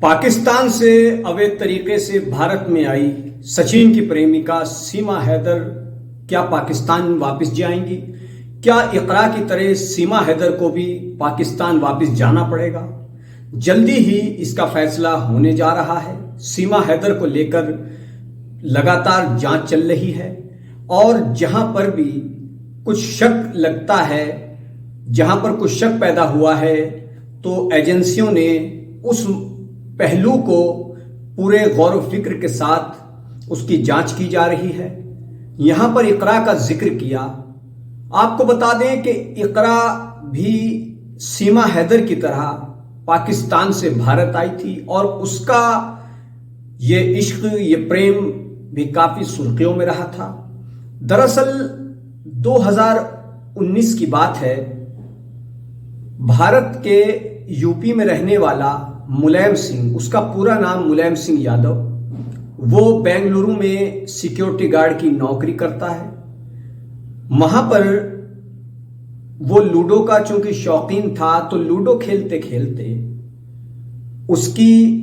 पाकिस्तान से अवैध तरीके से भारत में आई सचिन की प्रेमिका सीमा हैदर क्या पाकिस्तान वापस जाएंगी? क्या इकरा की तरह सीमा हैदर को भी पाकिस्तान वापस जाना पड़ेगा? जल्दी ही इसका फैसला होने जा रहा है। सीमा हैदर को लेकर लगातार जांच चल रही है और जहां पर भी कुछ शक लगता है, जहां पर कुछ शक पैदा हुआ है, तो एजेंसियों ने उस पहलू को पूरे गौर फिक्र के साथ उसकी जांच की जा रही है। यहां पर इकरा का जिक्र किया। आपको बता दें कि इकरा भी सीमा हैदर की तरह पाकिस्तान से भारत आई थी और उसका ये इश्क, ये प्रेम भी काफी सुर्खियों में रहा था। दरअसल 2019 की बात है। भारत के यूपी में रहने वाला मुलायम सिंह, उसका पूरा नाम मुलायम सिंह यादव, वो बेंगलुरु में सिक्योरिटी गार्ड की नौकरी करता है। वहां पर वो लूडो का चूंकि शौकीन था, तो लूडो खेलते खेलते उसकी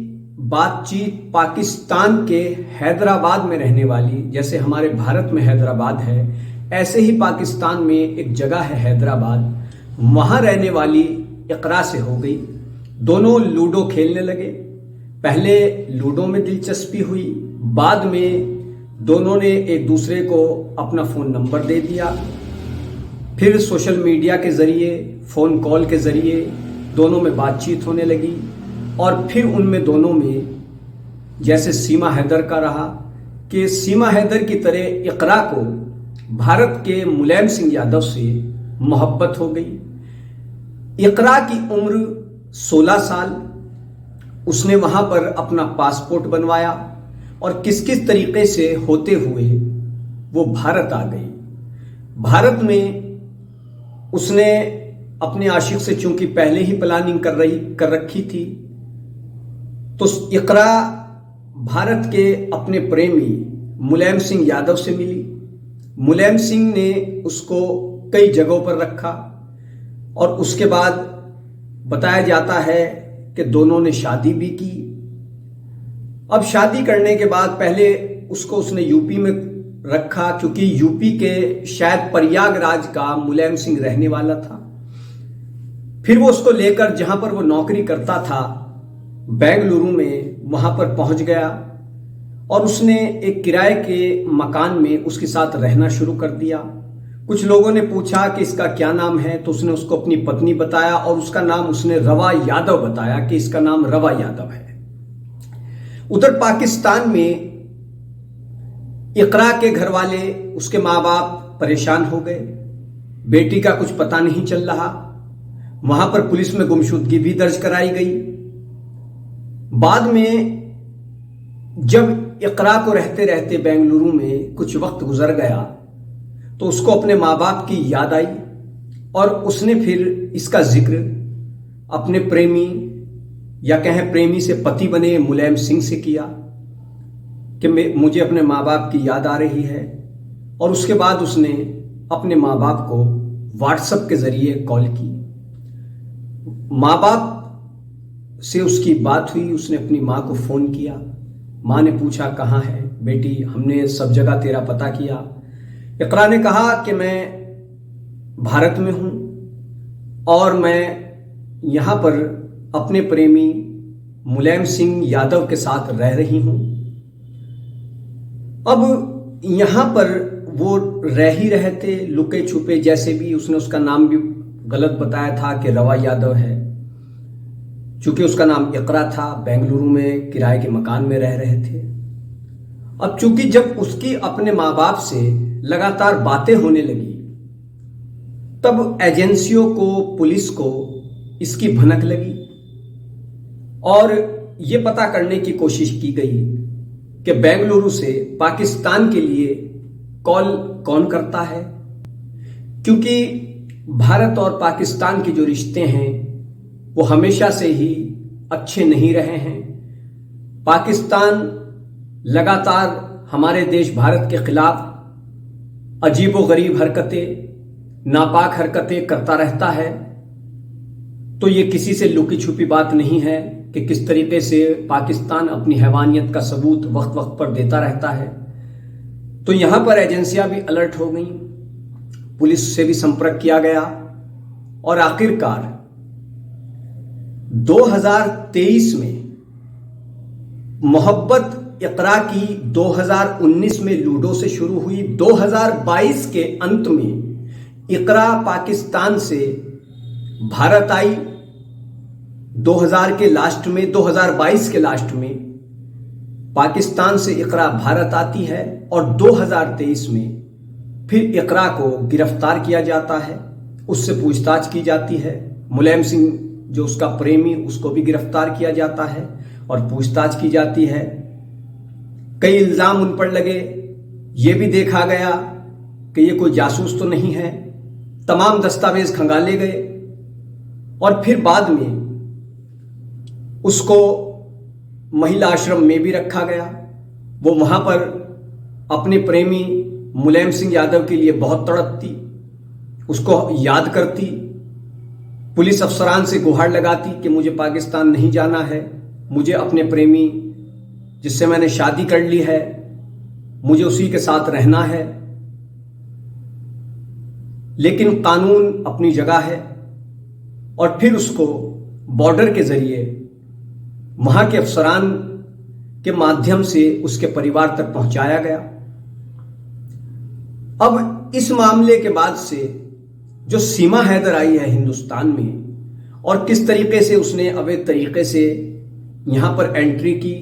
बातचीत पाकिस्तान के हैदराबाद में रहने वाली, जैसे हमारे भारत में हैदराबाद है, ऐसे ही पाकिस्तान में एक जगह है हैदराबाद, वहां रहने वाली इकरा से हो गई। दोनों लूडो खेलने लगे। पहले लूडो में दिलचस्पी हुई, बाद में दोनों ने एक दूसरे को अपना फ़ोन नंबर दे दिया। फिर सोशल मीडिया के ज़रिए, फ़ोन कॉल के ज़रिए दोनों में बातचीत होने लगी और फिर उनमें दोनों में, जैसे सीमा हैदर का रहा कि सीमा हैदर की तरह इकरा को भारत के मुलायम सिंह यादव से मोहब्बत हो गई। इकरा की उम्र 16 साल। उसने वहां पर अपना पासपोर्ट बनवाया और किस किस तरीके से होते हुए वो भारत आ गई। भारत में उसने अपने आशिक से चूंकि पहले ही प्लानिंग कर रखी थी, तो इकरा भारत के अपने प्रेमी मुलायम सिंह यादव से मिली। मुलायम सिंह ने उसको कई जगहों पर रखा और उसके बाद बताया जाता है कि दोनों ने शादी भी की। अब शादी करने के बाद पहले उसने यूपी में रखा, क्योंकि यूपी के शायद प्रयागराज का मुलायम सिंह रहने वाला था। फिर वो उसको लेकर जहां पर वो नौकरी करता था बेंगलुरु में, वहां पर पहुंच गया और उसने एक किराए के मकान में उसके साथ रहना शुरू कर दिया। कुछ लोगों ने पूछा कि इसका क्या नाम है, तो उसने उसको अपनी पत्नी बताया और उसका नाम उसने रवा यादव बताया कि इसका नाम रवा यादव है। उधर पाकिस्तान में इकरा के घर वाले, उसके माँ बाप परेशान हो गए। बेटी का कुछ पता नहीं चल रहा। वहां पर पुलिस में गुमशुदगी भी दर्ज कराई गई। बाद में जब इकरा को रहते रहते बेंगलुरु में कुछ वक्त गुजर गया, तो उसको अपने माँ बाप की याद आई और उसने फिर इसका जिक्र अपने प्रेमी, या कहें प्रेमी से पति बने मुलायम सिंह से किया कि मुझे अपने माँ बाप की याद आ रही है। और उसके बाद उसने अपने माँ बाप को व्हाट्सएप के जरिए कॉल की। माँ बाप से उसकी बात हुई। उसने अपनी माँ को फ़ोन किया। माँ ने पूछा कहाँ है बेटी, हमने सब जगह तेरा पता किया। इकरा ने कहा कि मैं भारत में हूं और मैं यहां पर अपने प्रेमी मुलायम सिंह यादव के साथ रह रही हूं। अब यहां पर वो रह ही रहे थे लुके छुपे, जैसे भी उसने उसका नाम भी गलत बताया था कि रवा यादव है, चूंकि उसका नाम इकरा था। बेंगलुरु में किराए के मकान में रह रहे थे। अब चूंकि जब उसकी अपने माँ बाप से लगातार बातें होने लगी, तब एजेंसियों को, पुलिस को इसकी भनक लगी और ये पता करने की कोशिश की गई कि बेंगलुरु से पाकिस्तान के लिए कॉल कौन करता है, क्योंकि भारत और पाकिस्तान के जो रिश्ते हैं वो हमेशा से ही अच्छे नहीं रहे हैं। पाकिस्तान लगातार हमारे देश भारत के खिलाफ अजीबोगरीब हरकतें, नापाक हरकतें करता रहता है। तो ये किसी से लुकी छुपी बात नहीं है। कि किस तरीके से पाकिस्तान अपनी हैवानियत का सबूत वक्त वक्त पर देता रहता है। तो यहां पर एजेंसियां भी अलर्ट हो गई, पुलिस से भी संपर्क किया गया और आखिरकार 2023 में मोहब्बत इकरा की 2019 में लूडो से शुरू हुई। 2022 के अंत में इकरा पाकिस्तान से भारत आई। 2000 के लास्ट में, 2022 के लास्ट में पाकिस्तान से इकरा भारत आती है और 2023 में फिर इकरा को गिरफ्तार किया जाता है, उससे पूछताछ की जाती है। मुलायम सिंह जो उसका प्रेमी, उसको भी गिरफ्तार किया जाता है और पूछताछ की जाती है। कई इल्जाम उन पर लगे, यह भी देखा गया कि ये कोई जासूस तो नहीं है। तमाम दस्तावेज खंगाले गए और फिर बाद में उसको महिला आश्रम में भी रखा गया। वो वहां पर अपने प्रेमी मुलायम सिंह यादव के लिए बहुत तड़पती, उसको याद करती, पुलिस अफसरान से गुहार लगाती कि मुझे पाकिस्तान नहीं जाना है, मुझे अपने प्रेमी जिससे मैंने शादी कर ली है, मुझे उसी के साथ रहना है। लेकिन कानून अपनी जगह है और फिर उसको बॉर्डर के जरिए वहां के अफसरान के माध्यम से उसके परिवार तक पहुंचाया गया। अब इस मामले के बाद से जो सीमा हैदर आई है हिंदुस्तान में और किस तरीके से उसने अवैध तरीके से यहां पर एंट्री की,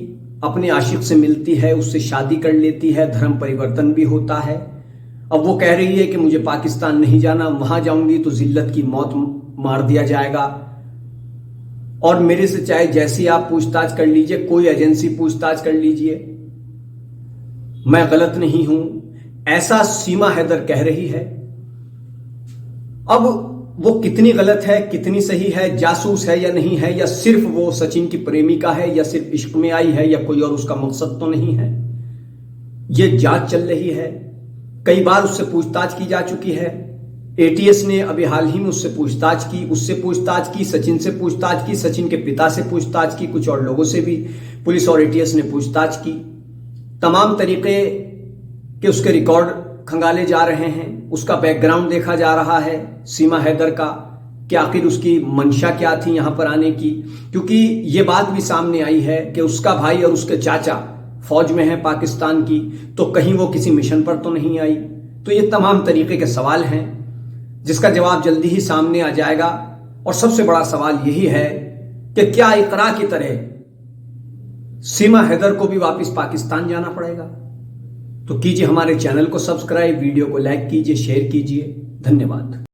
अपने आशिक से मिलती है, उससे शादी कर लेती है, धर्म परिवर्तन भी होता है। अब वो कह रही है कि मुझे पाकिस्तान नहीं जाना, वहां जाऊंगी तो जिल्लत की मौत मार दिया जाएगा और मेरे से चाहे जैसी आप पूछताछ कर लीजिए, कोई एजेंसी पूछताछ कर लीजिए, मैं गलत नहीं हूं, ऐसा सीमा हैदर कह रही है। अब वो कितनी गलत है, कितनी सही है, जासूस है या नहीं है, या सिर्फ वो सचिन की प्रेमिका है, या सिर्फ इश्क में आई है, या कोई और उसका मकसद तो नहीं है, ये जांच चल रही है। कई बार उससे पूछताछ की जा चुकी है। एटीएस ने अभी हाल ही में उससे पूछताछ की, उससे पूछताछ की, सचिन से पूछताछ की, सचिन के पिता से पूछताछ की, कुछ और लोगों से भी पुलिस और एटीएस ने पूछताछ की। तमाम तरीके के उसके रिकॉर्ड खंगाले जा रहे हैं, उसका बैकग्राउंड देखा जा रहा है सीमा हैदर का, कि आखिर उसकी मंशा क्या थी यहां पर आने की। क्योंकि ये बात भी सामने आई है कि उसका भाई और उसके चाचा फौज में है पाकिस्तान की, तो कहीं वो किसी मिशन पर तो नहीं आई। तो ये तमाम तरीके के सवाल हैं जिसका जवाब जल्दी ही सामने आ जाएगा। और सबसे बड़ा सवाल यही है कि क्या इकरा की तरह सीमा हैदर को भी वापस पाकिस्तान जाना पड़ेगा? तो कीजिए हमारे चैनल को सब्सक्राइब, वीडियो को लाइक कीजिए, शेयर कीजिए। धन्यवाद।